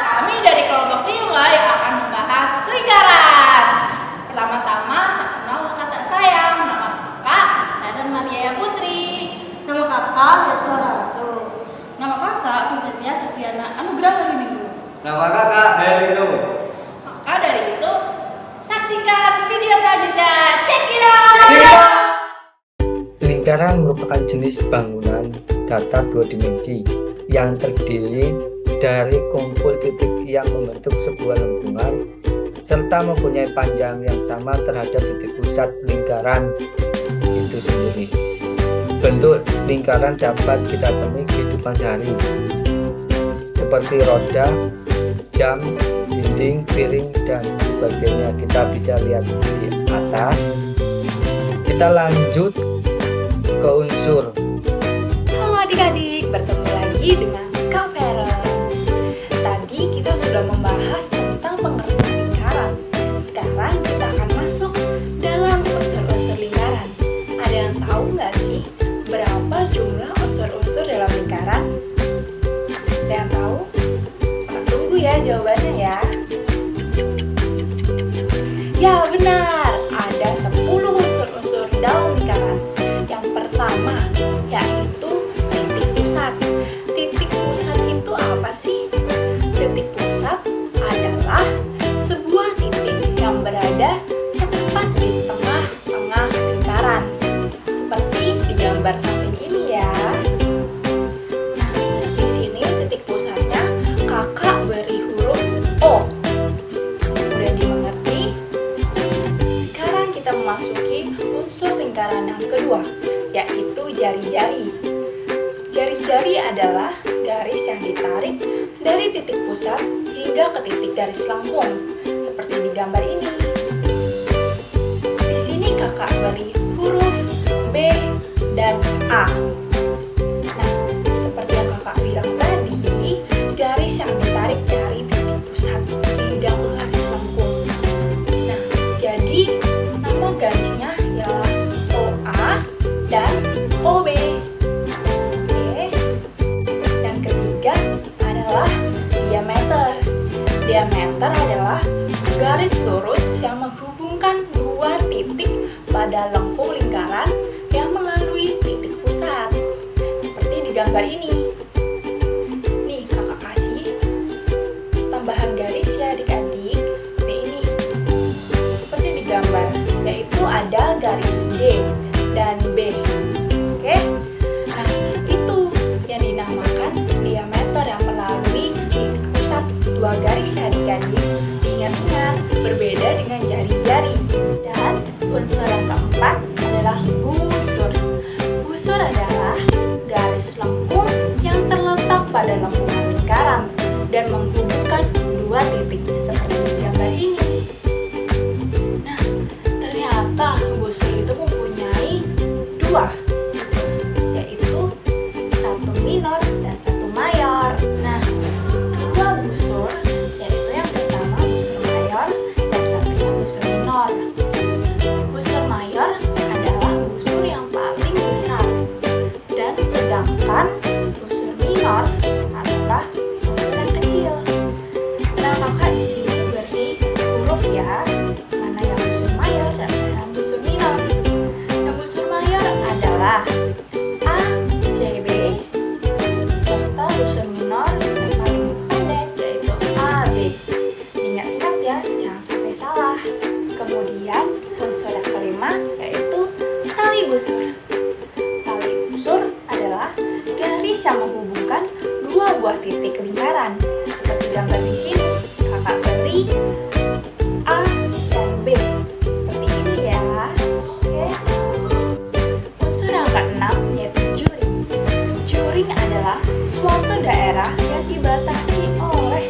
Kami dari kelompok 5 yang akan membahas lingkaran. Pertama-tama, kenal kakak tak sayang. Nama kakak Eden Maria Putri. Nama kakak Yasra Ratu. Nama kakak Vincentia Septiana Anugrah Minggu. Nama kakak Helino. Maka dari itu, saksikan video selanjutnya. Check it out! Lingkaran merupakan jenis bangunan datar dua dimensi yang terdiri dari kumpul titik yang membentuk sebuah lengkungan serta mempunyai panjang yang sama terhadap titik pusat lingkaran itu sendiri. Bentuk lingkaran dapat kita temui kehidupan sehari seperti roda, jam, dinding, piring, dan sebagainya. Kita bisa lihat di atas. Kita lanjut ke unsur. Halo adik-adik, bertemu lagi dengan Kak Vera. Tadi kita sudah membahas tentang pengertian lingkaran. Sekarang kita akan masuk dalam unsur-unsur lingkaran. Ada yang tahu nggak sih berapa jumlah unsur-unsur dalam lingkaran? Ada yang tahu? Kita tunggu ya jawabannya ya. Ya benar, ada 10 unsur-unsur dalam lingkaran. Yang pertama yaitu titik pusat. Titik pusat itu apa sih? Titik pusat adalah sebuah titik yang berada tepat di tengah-tengah lingkaran. Seperti di gambar samping ini ya. Nah, di sini titik pusatnya kakak beri huruf O. Udah dimengerti? Sekarang kita memasuki unsur lingkaran yang kedua, yaitu jari-jari. Jari-jari adalah garis yang ditarik dari titik pusat hingga ke titik garis lengkung, seperti di gambar ini. Di sini kakak beri huruf B dan A. Nah, seperti yang kakak bilang tadi, garis yang ditarik dari titik pusat hingga ke garis lengkung. Nah, jadi nama garisnya ialah OA dan OB. Oke. Yang ketiga adalah diameter. Diameter adalah garis lurus yang menghubungkan dua titik pada lengkung lingkaran yang melalui titik pusat. Seperti di gambar ini. Nih, kakak kasih tambahan garis ya adik-adik, seperti ini. Seperti di gambar, yaitu ada garis D dan B. Oke? Nah, itu yang dinamakan diameter yang melalui titik pusat dua garis ya adik-adik. Ingat-ingat, berbeda dengan jari-jari. Dan unsur yang keempat adalah busur. Busur adalah garis lengkung yang terletak pada lengkungan lingkaran dan menghubungkan dua titik seperti di gambar ini. Nah, ternyata busur itu mempunyai dua, yaitu satu minor dan satu mayor. Nah, dua busur, yaitu yang pertama busur mayor dan satunya busur minor. Busur mayor adalah busur yang paling besar, dan sedangkan busur minor adalah busur yang kecil. Nah, kakak di sini beri huruf ya, mana yang busur mayor dan mana yang busur minor. Yang busur mayor adalah A, C, B, serta busur minor yang paling pendek yaitu A, B. Ingat-ingat ya, jangan sampai salah. Kemudian unsur yang kelima yaitu tali busur. Tali busur adalah garis yang menghubungkan dua buah titik lingkaran. Seperti gambar di sini, kakak beri A dan B. Seperti ini ya. Oke. Unsur yang keenam yaitu juring. Juring adalah suatu daerah yang dibatasi oleh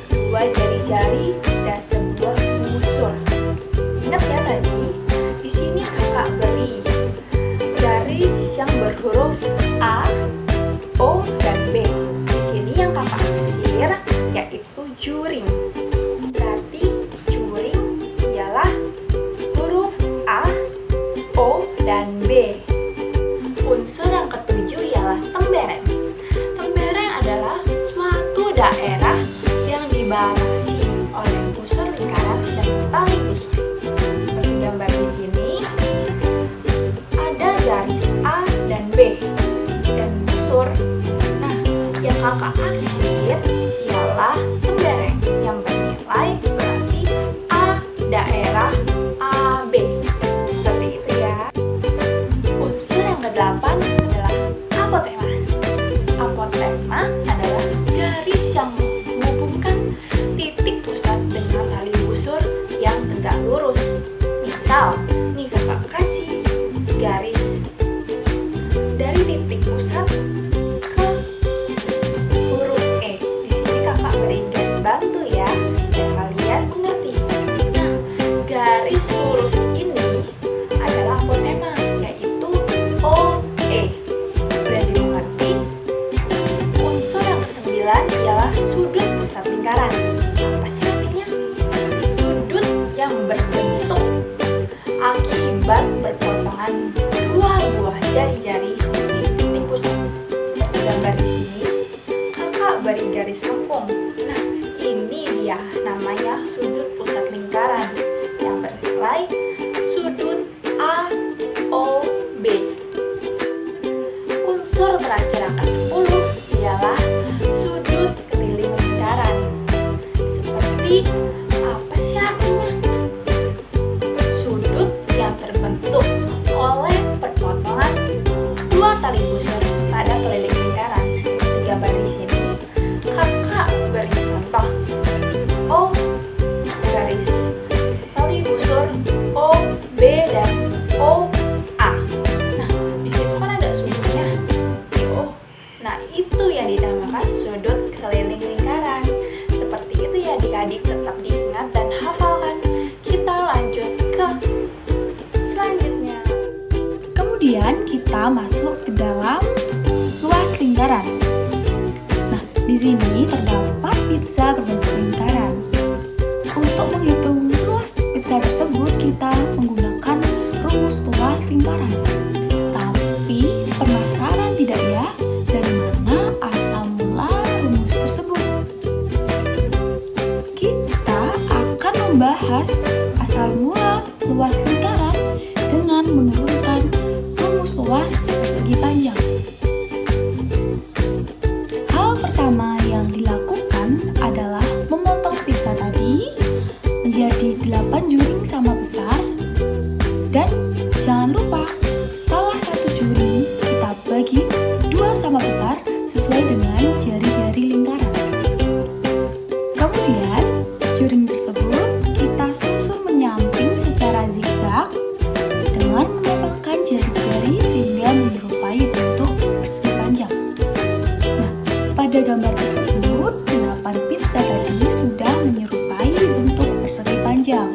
dua jari-jari dan sebuah busur. Ingat ya tadi, di sini kakak beri garis yang berhuruf A, O, dan B. Di sini yang kakak kasir yaitu juring. Berarti juring ialah huruf A, O, dan B. Unsur yang ketujuh ialah tembereng. Tembereng adalah yang kakak aksir ialah tembereng yang bernilai berarti A daerah AB. Seperti itu ya. Unsur yang kedelapan adalah apotema. Apotema adalah garis yang menghubungkan titik pusat dengan tali busur yang tegak lurus. Misal, nih kakak kasih garis dari titik pusat ke huruf E. Di sini kakak beri garis bantu ya, biar kalian mengerti. Nah, garis lurus ini adalah apotema, yaitu OE. Udah dimengerti? Unsur yang kesembilan ialah sudut pusat lingkaran. Apa sih artinya? Sudut yang berbentuk akibat berpotongan dua buah jari-jari di titik pusat. Seperti gambar di sini, kakak beri garis lengkung. Nah, ini dia namanya sudut pusat lingkaran yang bernilai sudut AOB. Unsur terakhir angka 10 ialah sudut keliling lingkaran. Seperti apa sih artinya? Sudut yang terbentuk oleh perpotongan dua tali busur pada keliling lingkaran. Seperti gambar di sini, kakak beri contoh. O garis tali busur O, B, dan O, A. Nah, di situ kan ada sudutnya di O. Nah, itu yang dinamakan sudut keliling lingkaran. Seperti itu ya adik-adik, tetap diingat dan hafalkan. Kita lanjut ke selanjutnya. Kemudian kita masuk ke dalam luas lingkaran. Nah, di sini terdapat pizza berbentuk lingkaran. Untuk menghitung luas pizza tersebut, kita menggunakan rumus luas lingkaran. Tapi penasaran tidak ya, dari mana asal mula rumus tersebut? Kita akan membahas asal mula luas lingkaran dengan menurunkan rumus luas persegi panjang. Hal pertama yang dilakukan adalah memotong pizza tadi menjadi 8 juring sama besar, dan jangan lupa salah satu juring kita bagi 2 sama besar sesuai dengan jari-jari lingkaran. Kemudian juring tersebut kita susun menyamping secara zigzag dengan menempelkan jari-jari sehingga menyerupai bentuk persegi panjang. Nah, pada gambar tersebut 8 pizza tadi sudah menyerupai bentuk persegi panjang.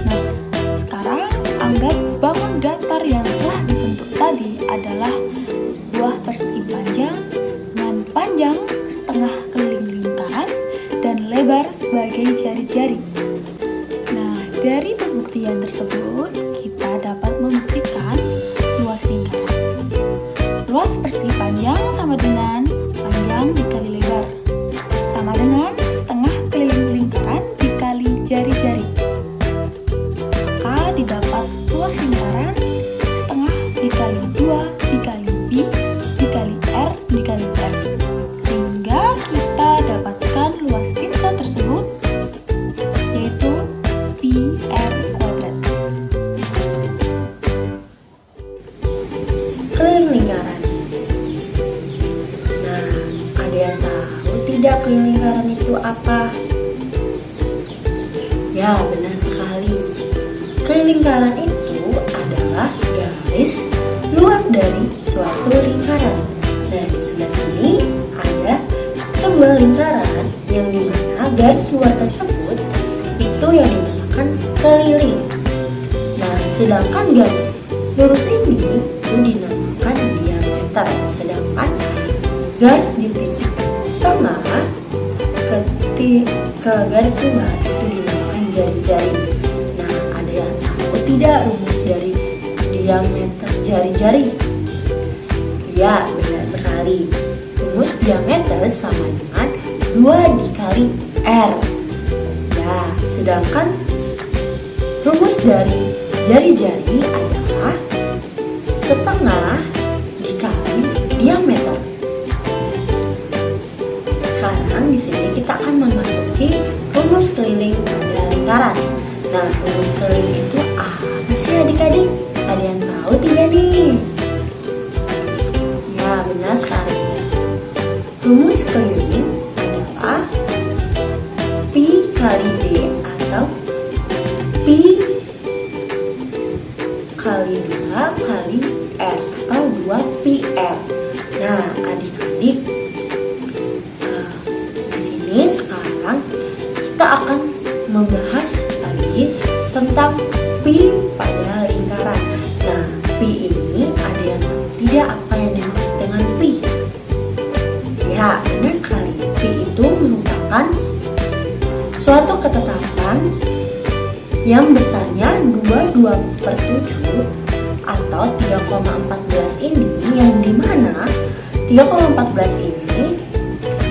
Nah, sekarang anggap bangun datar yang telah dibentuk tadi adalah sebuah persegi panjang dengan panjang setengah keliling lingkaran dan lebar sebagai jari-jari. Nah, dari pembuktian tersebut kita dapat membuktikan luas lingkaran. Luas persegi panjang sama dengan panjang dikali lebar, sama dengan setengah keliling lingkaran dikali jari-jari. Maka didapat luas lingkaran setengah dikali 2 dikali B dikali R dikali R, hingga kita dapatkan luas pizza tersebut, yaitu PR kuadrat. Keliling lingkaran. Nah, ada yang tahu tidak keliling lingkaran itu apa? Ya, benar sekali. Keliling lingkaran itu adalah garis luar dari suatu lingkaran. Dan di sebelah sini ada sebuah lingkaran yang dimana garis luar tersebut itu yang dinamakan keliling. Nah, sedangkan garis lurus ini itu dinamakan diameter. Sedangkan garis di titik tengah ke garis luar itu dinamakan jari-jari. Nah, ada yang tahu tidak rumus dari diameter jari-jari? Ya, benar sekali. Rumus diameter sama dengan 2 dikali R. Ya, sedangkan rumus dari jari-jari adalah setengah dikali diameter. keliling pada lingkaran. Nah, rumus keliling itu apa sih adik-adik? Ada yang tahu tidak nih? Ya, benar sekali. Rumus keliling adalah Pi kali D atau Pi kali 2 kali R atau 2πr. Nah, adik-adik, di sini sekarang kita akan membahas lagi tentang pi pada lingkaran. Nah, pi ini ada yang tahu tidak apa yang dimaksud dengan pi? Ya, benar kali. Pi itu merupakan suatu ketetapan yang besarnya 22/7 atau 3,14 ini, yang dimana 3,14 ini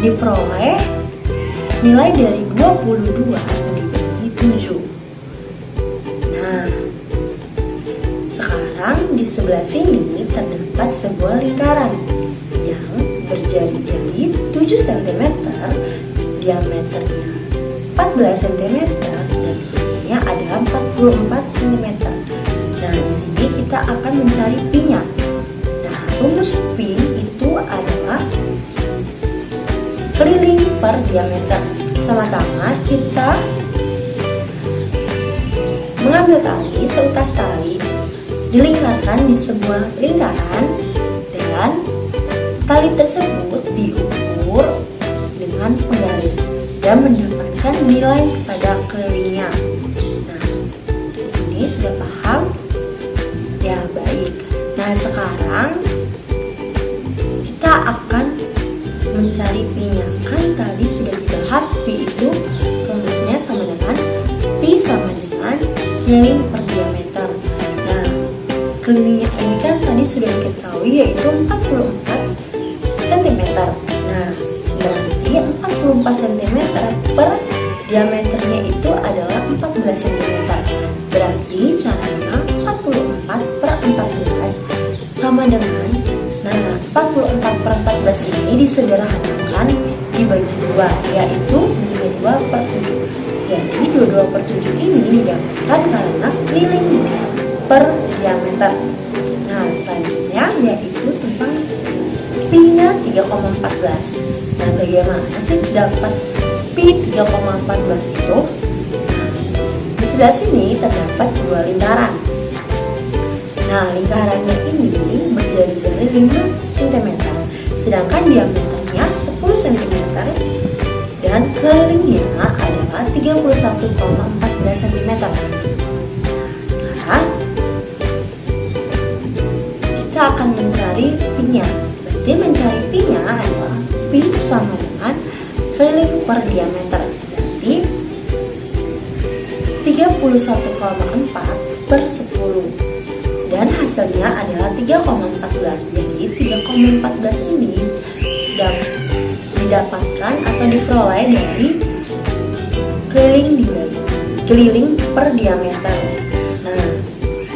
diperoleh nilai dari 22 dibagi 7. Nah, sekarang di sebelah sini terdapat sebuah lingkaran yang berjari-jari 7 cm, diameternya 14 cm, dan tingginya ada 44 cm. Nah, di sini kita akan mencari pi-nya. Nah, rumus pi itu adalah keliling per diameter. Pertama-tama kita mengambil tali, seutas tali dilingkarkan di sebuah lingkaran, dan tali tersebut diukur dengan penggaris dan mendapatkan nilai pada kelilingnya. Nah, di sini sudah paham? Ya, baik. Nah, sekarang kita akan mencari pi-nya. Kan tadi sudah dibahas, pi itu rumusnya sama dengan pi sama dengan keliling per diameter. Nah, kelilingnya ini kan tadi sudah diketahui, yaitu 44 cm. Nah, berarti 44 cm per diameternya itu adalah 14 cm. Berarti caranya 44/14 sama dengan, nah, 44/14 ini disederhanakan dibagi 2, yaitu 22/7. Jadi 22/7 ini didapatkan karena keliling per diameter. Nah, selanjutnya yaitu tentang pi-nya 3,14. Nah, bagaimana sih dapat pi 3,14 itu? Nah, di sebelah sini terdapat sebuah lingkaran. Nah, lingkarannya ini berjari-jari 5 cm, sedangkan diameternya 10 cm, dan kelilingnya adalah 31,14 cm. Nah, sekarang kita akan mencari pi-nya. Berarti mencari pi-nya adalah pi sama dengan keliling per diameter. Berarti 31,4/10. Dan hasilnya adalah 3,14. Jadi 3,14 ini didapatkan atau diperoleh dari keliling per diameter. Nah,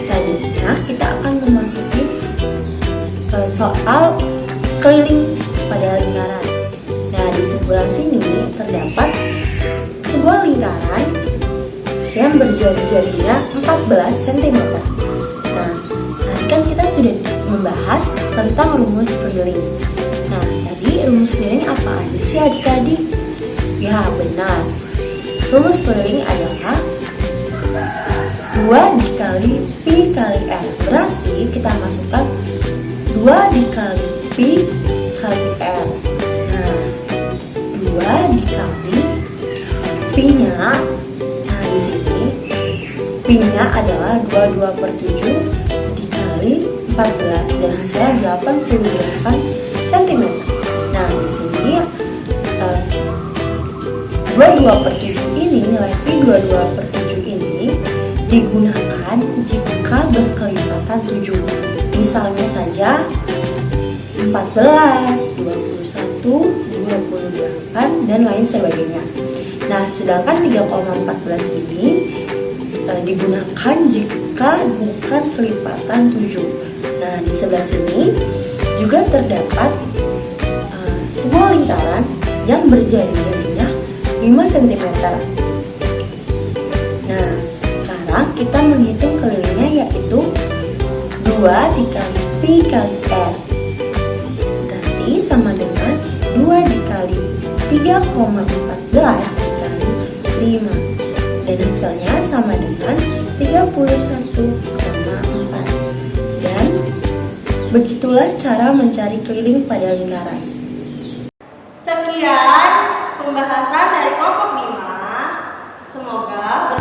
selanjutnya kita akan memasuki soal keliling pada lingkaran. Nah, di sebelah sini terdapat sebuah lingkaran yang berjari-jarinya 14 cm. Nah, tadi kan kita sudah membahas tentang rumus keliling. Nah, tadi rumus keliling apa aja sih adik-adik? Ya, benar. Rumus keliling adalah 2 dikali pi kali r. Berarti kita masukkan 2 dikali pi kali r. Nah, 2 dikali pi-nya. Nah, di sini pi-nya adalah 22/7 dikali 14, dan hasilnya 88 cm. Nah, di sini 22/7 ini, nilai pi 22/7 ini digunakan jika berkelipatan 7. Misalnya saja 14, 21, 28, dan lain sebagainya. Nah, sedangkan 3,14 ini digunakan jika bukan kelipatan 7. Nah, di sebelah sini juga terdapat sebuah lingkaran yang berjari-jarinya 5 cm. kita menghitung kelilingnya, yaitu 2 dikali pi kali r. Berarti sama dengan 2 dikali 3,14 dikali 5. Dan hasilnya sama dengan 31,4. Dan begitulah cara mencari keliling pada lingkaran. Sekian pembahasan dari kelompok 5. Semoga